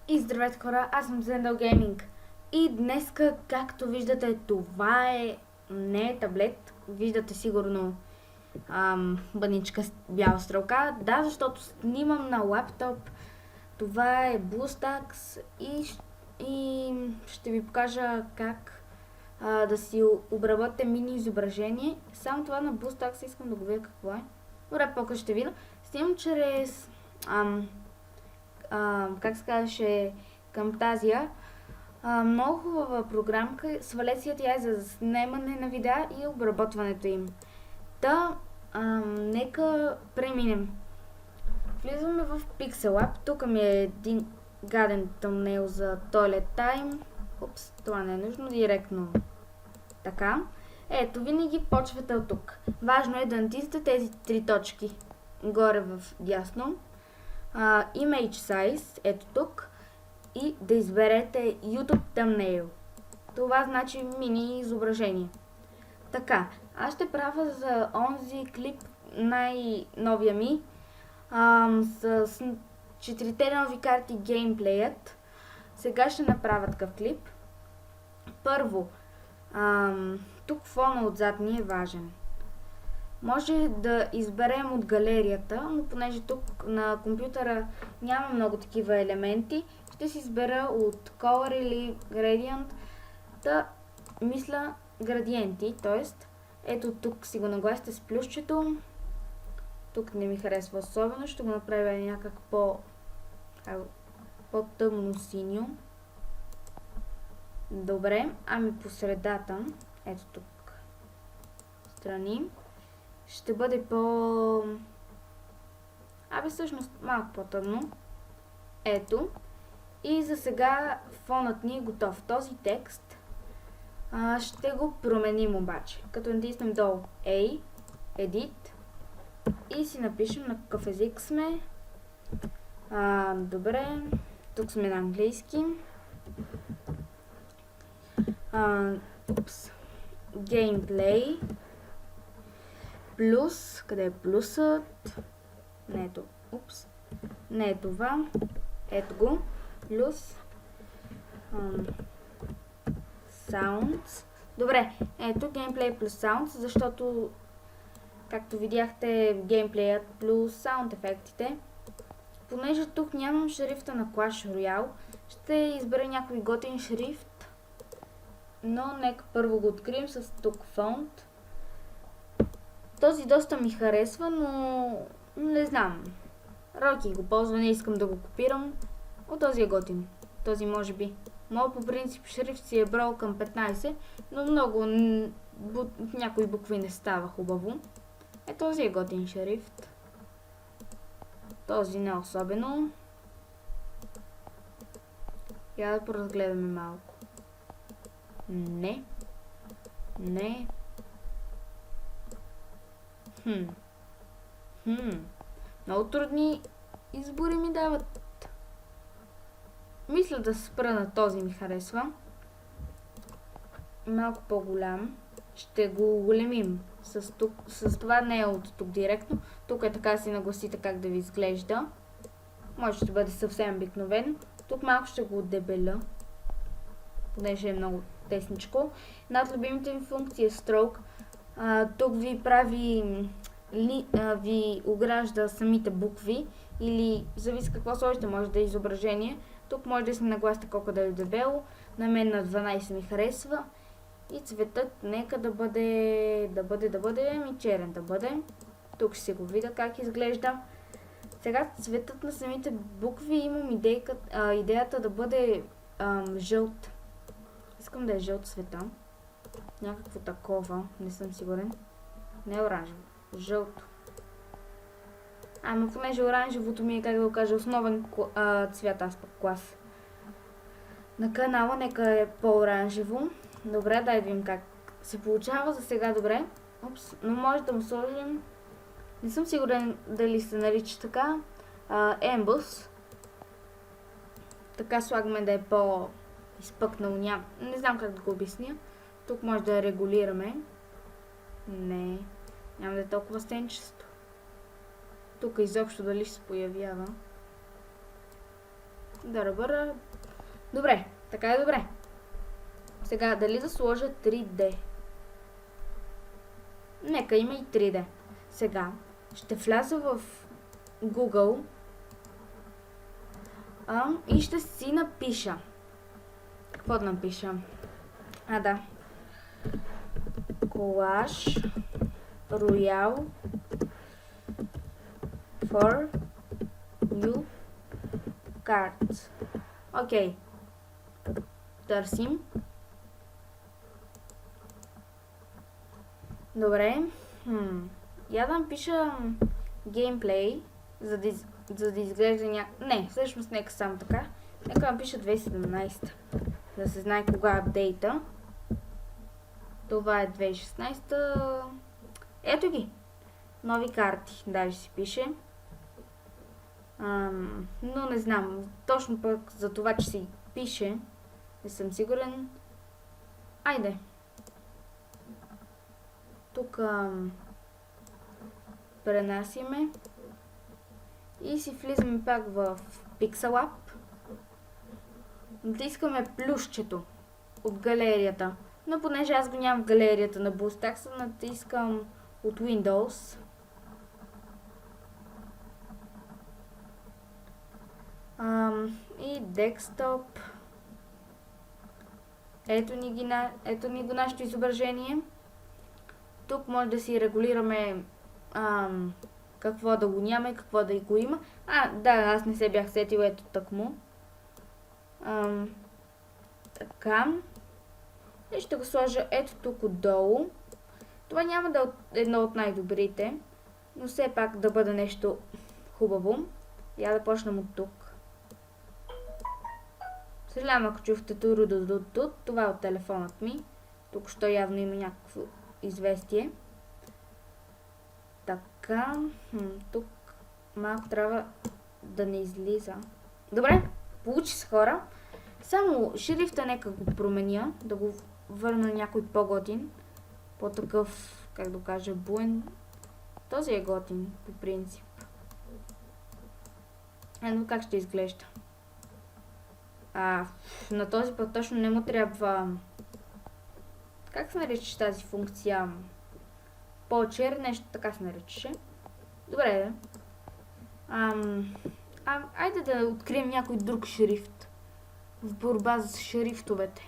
И здравейте хора, аз съм Zendel Gaming. И днеска, както виждате, това не е таблет. Виждате сигурно бъничка с бяла стрелка. Да, защото снимам на лаптоп. Това е BlueStacks и ще ви покажа как да си обработите мини изображение. Само това на BlueStacks искам да го видя какво е. Добре, по-късно ще видя. Снимам чрез как се казваше, Camtasia. Много хубава програмка. Свалете си я, тя е за снимане на видеа и обработването им. Нека преминем. Влизаме в Pixel Lab. Тук ми е един гаден тъмнейл за Toilet Time. Упс, това не е нужно. Директно така. Ето, винаги почвате от тук. Важно е да натиснете тези три точки горе в дясно. Image Size, ето тук, и да изберете YouTube Thumbnail. Това значи мини изображение. Така, аз ще правя за онзи клип най-новия ми с четирите нови карти геймплеят. Сега ще направя такъв клип. Първо, тук фона отзад ни е важен. Може да изберем от галерията, но понеже тук на компютъра няма много такива елементи, ще си избера от Color или Gradient. Мисля градиенти, т.е. ето тук си го нагласите с плюсчето. Тук не ми харесва особено, ще го направя някак по-тъмно синьо. Добре, ами по средата, ето тук, страни, ще бъде всъщност малко по-тъмно. Ето. И за сега фонът ни е готов. Този текст ще го променим обаче. Като натиснем долу A, Edit и си напишем на какъв език сме. Добре. Тук сме на английски. Gameplay. Плюс, къде е плюсът? Не ето, не е това. Ето го. Плюс. Sounds. Добре, ето Gameplay плюс Sounds, защото както видяхте геймплеят плюс саунд ефектите. Понеже тук нямам шрифта на Clash Royale, ще избера някой готин шрифт, но нека първо го открием с тук фонт. Този доста ми харесва, но не знам. Роки го ползва, не искам да го копирам. От този е готин. Този може би. Моят по принцип шрифт си е брал към 15, но много някои букви не става хубаво. Този е готин шрифт. Този не особено. Я да поразгледаме малко. Не. Много трудни избори ми дават. Мисля да се спра на този, ми харесва. Малко по-голям. Ще го големим. С това не е от тук директно. Тук е така, си нагласите как да ви изглежда. Може да бъде съвсем обикновен. Тук малко ще го отдебеля, понеже е много тесничко. Над любимите ми функции е Stroke. Тук ви ви огражда самите букви, или зависи какво сложите, може да е изображение. Тук може да си нагласите колко да е дебело. На мен на 12 ми харесва. И цветът нека да бъде черен да бъде. Тук ще си го видя как изглежда. Сега цветът на самите букви имам идеята да бъде жълт. Искам да е жълт цвета. Някакво такова, не съм сигурен. Не оранжево, жълто. Но понеже оранжевото ми е, как да го кажа, основен цвят, аз пък клас на канала, нека е по-оранжево. Добре, да видим как се получава за сега. Добре. Но може да му сложим, не съм сигурен дали се нарича така, Emboss. Така слагаме да е по-изпъкнало. Не знам как да го обясня. Тук може да регулираме. Не, няма да е толкова стенчесто. Тук изобщо дали ще се появява. Да ръбъра. Добре, така е добре. Сега, дали да сложа 3D? Нека има и 3D. Сега, ще вляза в Google и ще си напиша. Какво да напиша? Да. Clash Royale for New Cards. Окей. Търсим. Добре. Я да напиша геймплей, за да изглежда Не, всъщност нека само така. Нека напиша 2017. Да се знае кога е апдейта. Това е 2016. Ето ги. Нови карти. Даже си пише. Но не знам. Точно пък за това, че си пише. Не съм сигурен. Айде. Тук пренасиме. И си влизаме пак в PixelLab. Натискаме плюсчето от галерията. Но понеже аз го нямам в галерията на BoostX, натискам от Windows. И Desktop. Ето ни го нашето изображение. Тук може да си регулираме какво да го няма и какво да го има. Да, аз не се бях сетил, ето тъкмо. Така. И ще го сложа ето тук отдолу. Това няма да е едно от най-добрите, но все пак да бъде нещо хубаво. Я да почнем от тук. Съжалявам, ако чухте турудудудуд, това е от телефонът ми. Тук що явно има някакво известие. Така, тук малко трябва да не излиза. Добре, получи се, хора. Само шрифта нека го променя, да го върна някой по-готин. По-такъв, как да кажа, буен. Този е готин, по принцип. Но как ще изглежда? На този път точно не му трябва... Как се нарича тази функция? Почер, нещо така се наричаше. Добре, айде да открием някой друг шрифт. В борба с шрифтовете.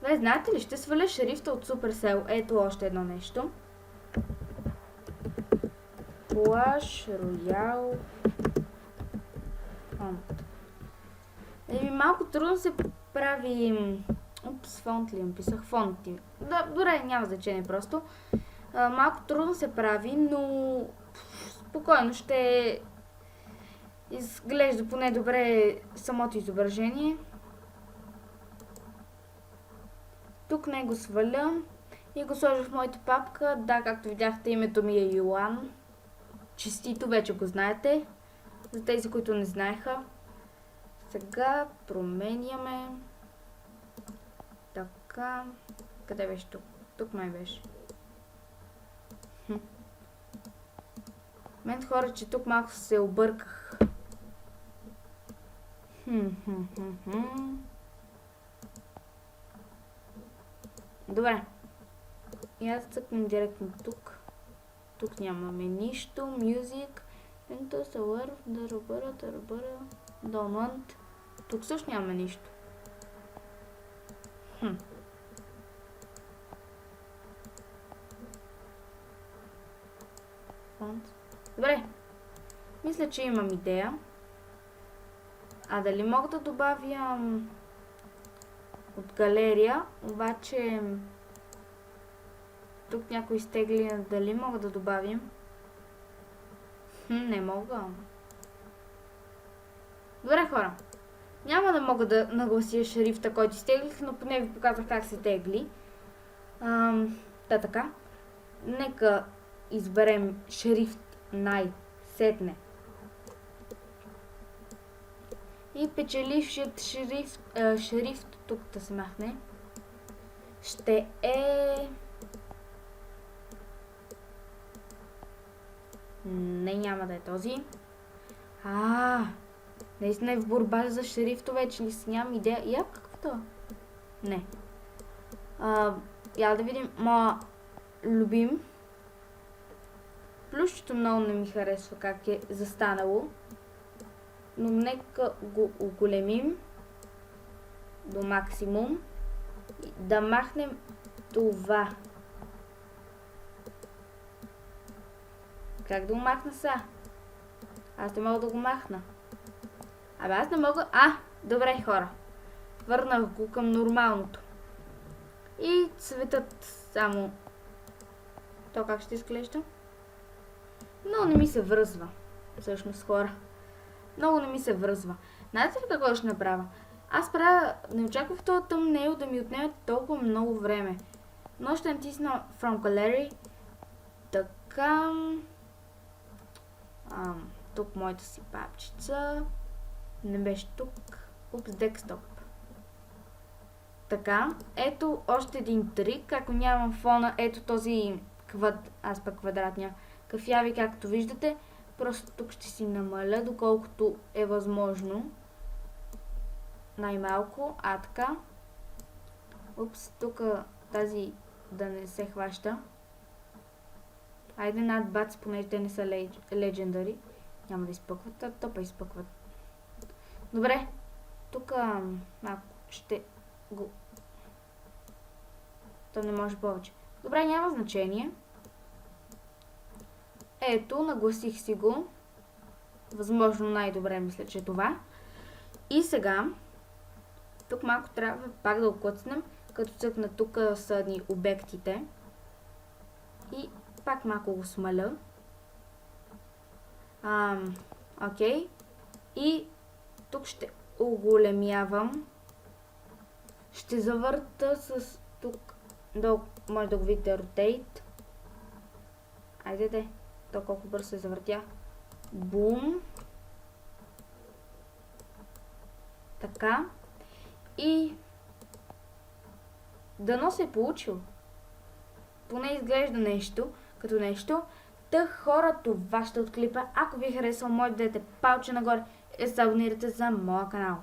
Вие знаете ли, ще сваля шрифта от Supercell. Ето още едно нещо. Clash Royale Font. Малко трудно се прави... фонт ли написах? Фонти. Добре, няма значение просто. Малко трудно се прави, но спокойно ще изглежда поне добре самото изображение. Тук не го сваля и го сложа в моята папка. Да, както видяхте, името ми е Йоан. Честито, вече го знаете. За тези, които не знаеха. Сега променяме. Така. Къде беше тук? Тук май беше. Мен хора, че тук малко се обърках. Добре. И аз цъкнем директно тук. Тук нямаме нищо. Music. Enter Solar. Дарабара. Download. Тук също нямаме нищо. Добре. Мисля, че имам идея. Дали мога да добавя от галерия, обаче тук някой изтегли, дали мога да добавим? Не мога. Добре, хора. Няма да мога да наглася шрифта, който изтеглих, но поне ви показах как се тегли. Така. Нека изберем шрифт най-сетне. И печелившият шрифт, тук да се махне, ще е Не, няма да е този. Наистина е в борба за шрифтове, че ли си нямам идея. Я каквото? Не. Я да видим моя любим. Плюсчето много не ми харесва как е застанало. Но нека го оголемим до максимум. Да махнем това. Как да го махна сега? Аз не мога да го махна. Аз не мога... Добре, хора. Върнах го към нормалното. И цветът само... То как ще изглежда? Много не ми се връзва. Всъщност, хора. Много не ми се връзва. Знаете ли какво ще направя? Аз не очаквах този thumbnail да ми отнеме толкова много време. Но ще натисна From Gallery. Така... тук моята си папчица. Не беше тук. Desktop. Така. Ето още един трик. Ако нямам фона, ето този аз пък квадратния кафяви, както виждате. Просто тук ще си намаля, доколкото е възможно. Най-малко. Така. Тук тази да не се хваща. Айде над бац, понеже те не са легендари. Няма да изпъкват, то па изпъкват. Добре. Тук малко ще го... То не може повече. Добре, няма значение. Ето, нагласих си го. Възможно най-добре мисля, че това. И сега, тук малко трябва пак да оклъцнем, като цъкна тук са ни обектите. И пак малко го смаля. Окей. И тук ще оголемявам. Ще завърта с тук. Може да го видите rotate. Айде. То колко бързо се завъртя. Бум. Така. И дано се е получил. Поне изглежда нещо, като нещо. Хора, това ще от клипа. Ако ви е харесал, може да дадете палче нагоре и се абонирате за моя канал.